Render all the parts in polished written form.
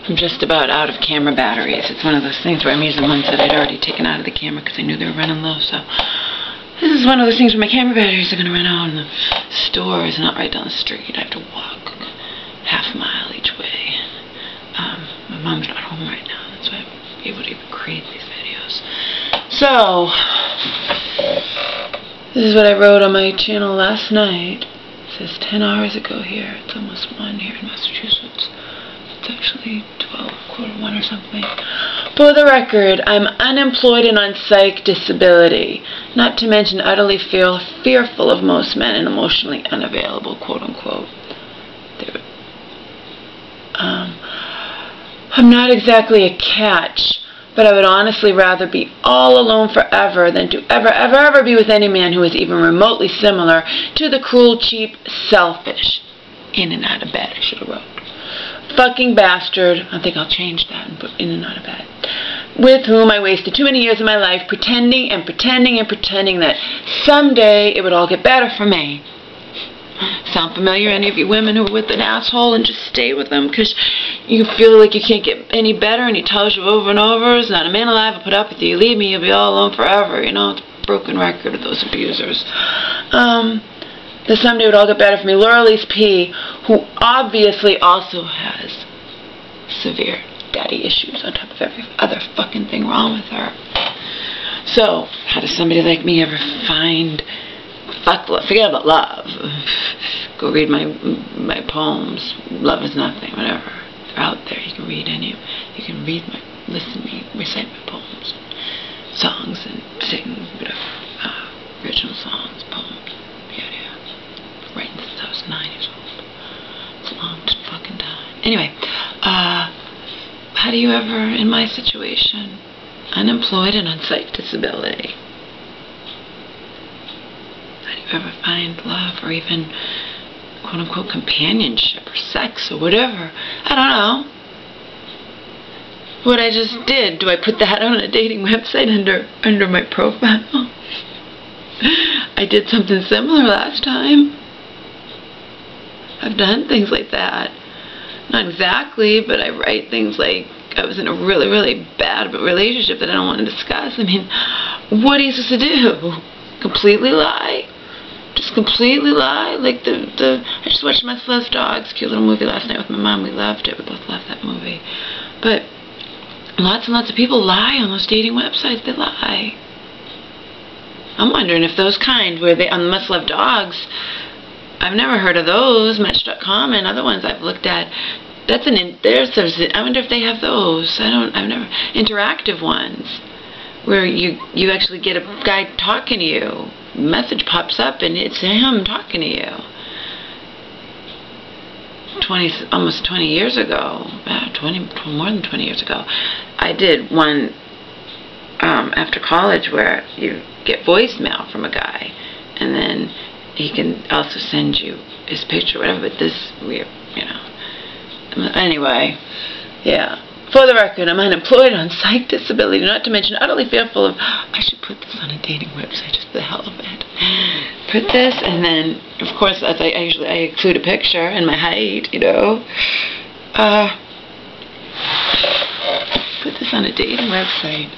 I'm just about out of camera batteries. It's one of those things where I'm using ones that I'd already taken out of the camera because I knew they were running low. So this is one of those things where my camera batteries are going to run out, and the store is not right down the street. I have to walk half a mile each way. My mom's not home right now. That's why I'm able to even create these videos. So this is what I wrote on my channel last night. It says 10 hours ago here. It's almost 1 here in Massachusetts. It's actually 12, quarter 1 or something. For the record, I'm unemployed and on psych disability. Not to mention utterly fearful of most men and emotionally unavailable, quote unquote. I'm not exactly a catch, but I would honestly rather be all alone forever than to ever be with any man who is even remotely similar to the cruel, cheap, selfish, in and out of bed, I should have wrote. Fucking bastard, I think I'll change that and put in and out of bed, with whom I wasted too many years of my life pretending that someday it would all get better for me. Sound familiar, any of you women who are with an asshole and just stay with them because you feel like you can't get any better and he tells you over and over, "There's not a man alive will put up with you. You leave me, you'll be all alone forever." You know, it's a broken record of those abusers. That someday it would all get better for me. Laura Elise P., who obviously also has severe daddy issues on top of every other fucking thing wrong with her. So, how does somebody like me ever find love? Forget about love. Go read my poems. Love is nothing, whatever. They're out there. You can read any. You can read listen to me recite my poems, songs, and sing whatever original songs, poems. Yeah. Writing since I was 9 years old. It's a long fucking time. Anyway, how do you ever, in my situation, unemployed and on psych disability, how do you ever find love or even quote-unquote companionship or sex or whatever? I don't know. What I just did, do I put that on a dating website under my profile? I did something similar last time. I've done things like that. Not exactly, but I write things like I was in a really, really bad relationship that I don't want to discuss. I mean, what are you supposed to do? Completely lie? Just completely lie? Like I just watched My Love Dogs, cute little movie last night with my mom. We loved it. We both loved that movie. But lots and lots of people lie on those dating websites. They lie. I'm wondering if those kind where they on Must Love Dogs, I've never heard of those. Match.com and other ones I've looked at. That's I wonder if they have those. I've never interactive ones where you actually get a guy talking to you. Message pops up and it's him talking to you. Almost 20 years ago, more than 20 years ago, I did one after college where you get voicemail from a guy, and then he can also send you his picture, whatever. But this, anyway, yeah. For the record, I'm unemployed on psych disability, not to mention utterly fearful of. I should put this on a dating website just for the hell of it. Put this, and then, of course, as I include a picture and my height, Put this on a dating website.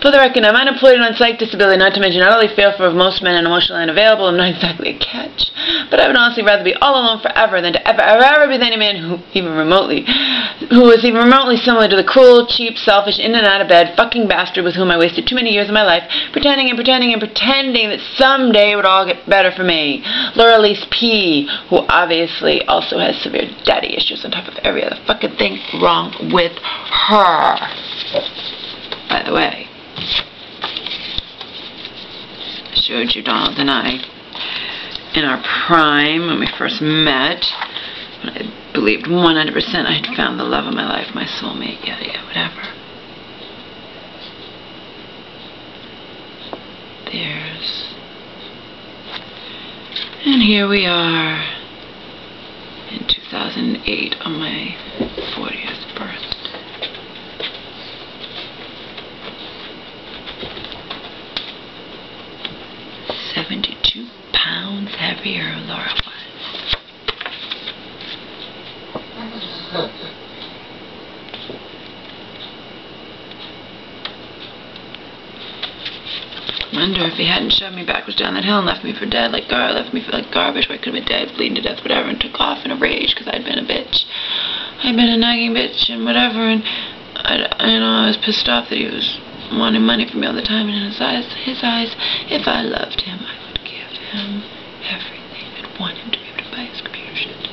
For the record, I'm unemployed and on psych disability, not to mention utterly fearful of most men and emotionally unavailable. I'm not exactly a catch, but I would honestly rather be all alone forever than to ever be with any man who is even remotely similar to the cruel, cheap, selfish, in and out of bed fucking bastard with whom I wasted too many years of my life pretending that someday it would all get better for me. Laura Elise P., who obviously also has severe daddy issues on top of every other fucking thing wrong with her. By the way, I showed you Donald and I in our prime when we first met. When I believed 100% I had found the love of my life, my soulmate, yeah, whatever. And here we are in 2008 on my 40th birthday. 72 pounds heavier, Laura was. wonder if he hadn't shoved me backwards down that hill and left me for dead, left me for like garbage, where I could have been dead, bleeding to death, whatever, and took off in a rage because I'd been a bitch. I'd been a nagging bitch and whatever, and I was pissed off that he was wanting money from me all the time, and in his eyes, if I loved him, I would give him everything. I'd want him to be able to buy his computer shit.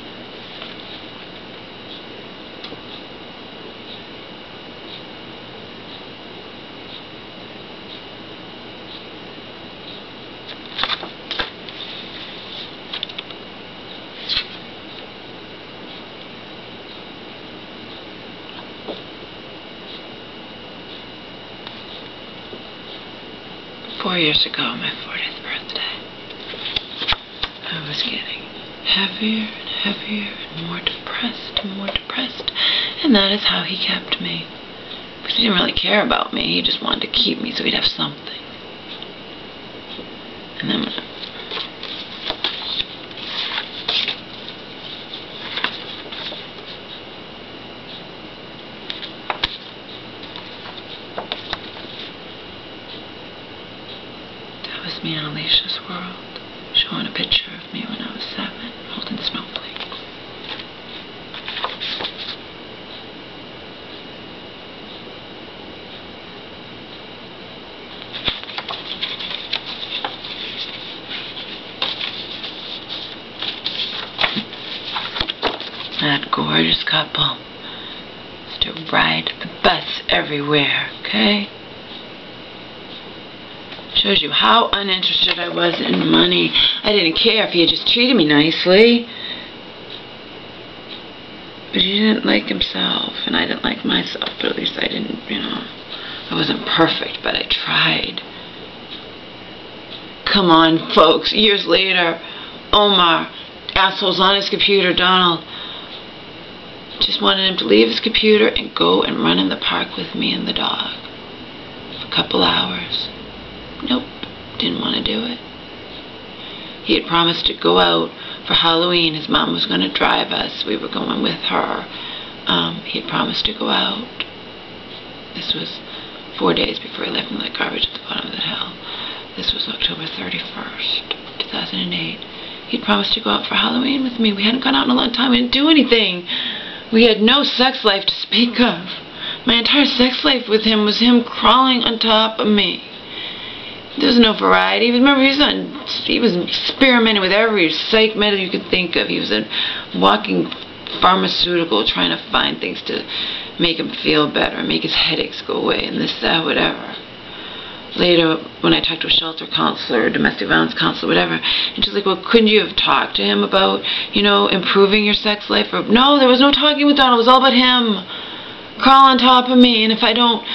Four years ago, my 40th birthday, I was getting heavier and heavier and more depressed, and that is how he kept me. Because he didn't really care about me, he just wanted to keep me so he'd have something. And then me in Alicia's world, showing a picture of me when I was 7, holding snowflakes. That gorgeous couple used to ride the bus everywhere, okay? Shows you how uninterested I was in money. I didn't care if he had just treated me nicely. But he didn't like himself, and I didn't like myself, but at least I didn't, I wasn't perfect, but I tried. Come on, folks, years later, Omar, asshole's on his computer, Donald, just wanted him to leave his computer and go and run in the park with me and the dog for a couple hours. Nope, didn't want to do it. He had promised to go out for Halloween. His mom was going to drive us. We were going with her. He had promised to go out. This was 4 days before he left me like garbage at the bottom of the hill. This was October 31st, 2008. He'd promised to go out for Halloween with me. We hadn't gone out in a long time. We didn't do anything. We had no sex life to speak of. My entire sex life with him was him crawling on top of me. There was no variety. Remember, he was experimenting with every psych med you could think of. He was a walking pharmaceutical trying to find things to make him feel better, make his headaches go away, and this, that, whatever. Later, when I talked to a shelter counselor, domestic violence counselor, whatever, and she's like, well, couldn't you have talked to him about, improving your sex life? Or, no, there was no talking with Donald. It was all about him. Crawl on top of me, and if I don't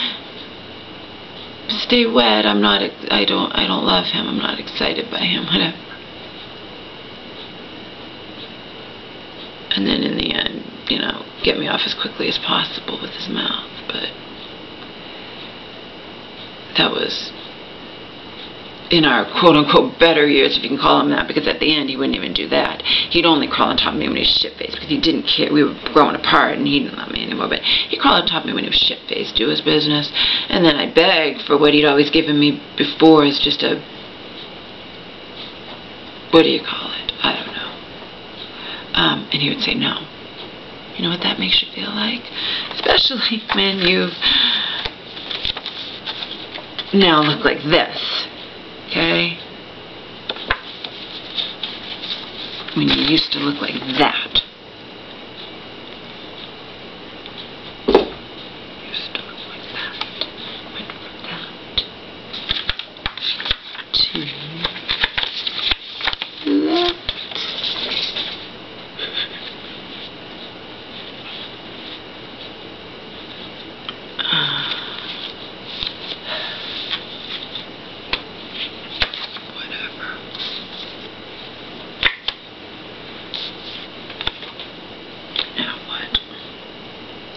stay wet, I don't love him. I'm not excited by him, whatever. And then in the end, get me off as quickly as possible with his mouth. But that was in our quote-unquote better years, if you can call him that, because at the end he wouldn't even do that. He'd only crawl on top of me when he was shit-faced, because he didn't care. We were growing apart and he didn't love me anymore, but he'd crawl on top of me when he was shit-faced, do his business, and then I begged for what he'd always given me before as just a, what do you call it? I don't know. And he would say no. You know what that makes you feel like? Especially when you now look like this. Okay? When you used to look like that. Used to look like that. Went from that to that.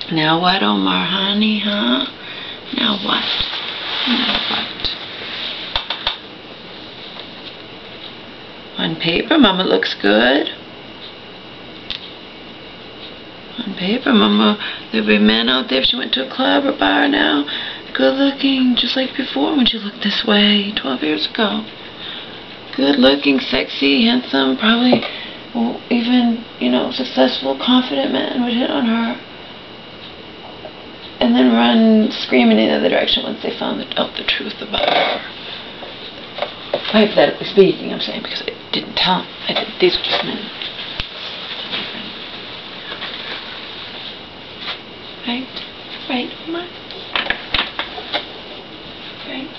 Now what, Omar, honey, huh? Now what? Now what? On paper, Mama looks good. On paper, Mama, there'll be men out there if she went to a club or bar now. good looking, just like before when she looked this way 12 years ago. Good looking, sexy, handsome, probably even, successful, confident men would hit on her. And then run screaming in the other direction once they found out the truth about her. Hypothetically speaking, I'm saying, because I didn't tell them. These were just men. Right, come on. Right.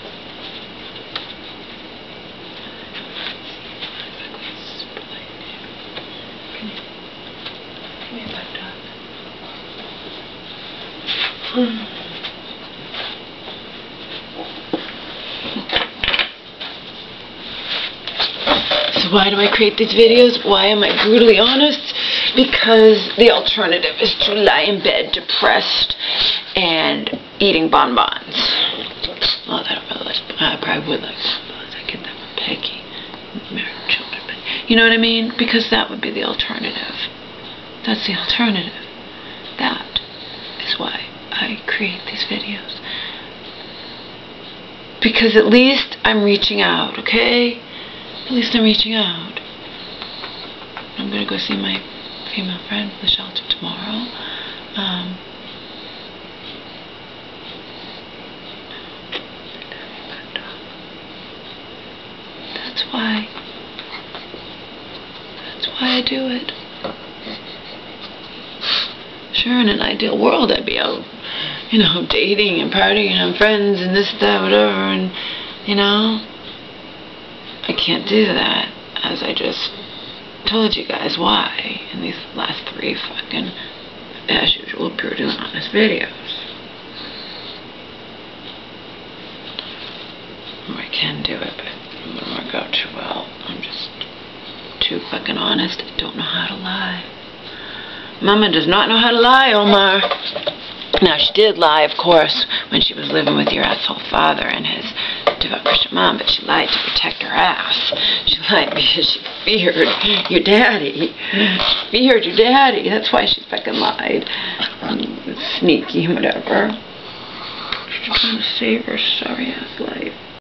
Come here, bud dog. So why do I create these videos? Why am I brutally honest? Because the alternative is to lie in bed depressed and eating bonbons. Well, I probably would like bonbons. I get that from Peggy. Married children. But you know what I mean? Because that would be the alternative. That's the alternative. That is why I create these videos. Because at least I'm reaching out, okay? At least I'm reaching out. I'm going to go see my female friend from the shelter tomorrow. That's why I do it. Sure, in an ideal world, I'd be out, dating and partying and friends and this, that, whatever, and, I can't do that, as I just told you guys why in these last 3 fucking, as usual, brutally honest videos. Or I can do it, but it wouldn't work out too well. I'm just too fucking honest. I don't know how to lie. Mama does not know how to lie, Omar. Now, she did lie, of course, when she was living with your asshole father and his devout Christian mom, but she lied to protect her ass. She lied because she feared your daddy. She feared your daddy. That's why she fucking lied. Sneaky, whatever. She's trying to save her sorry-ass life.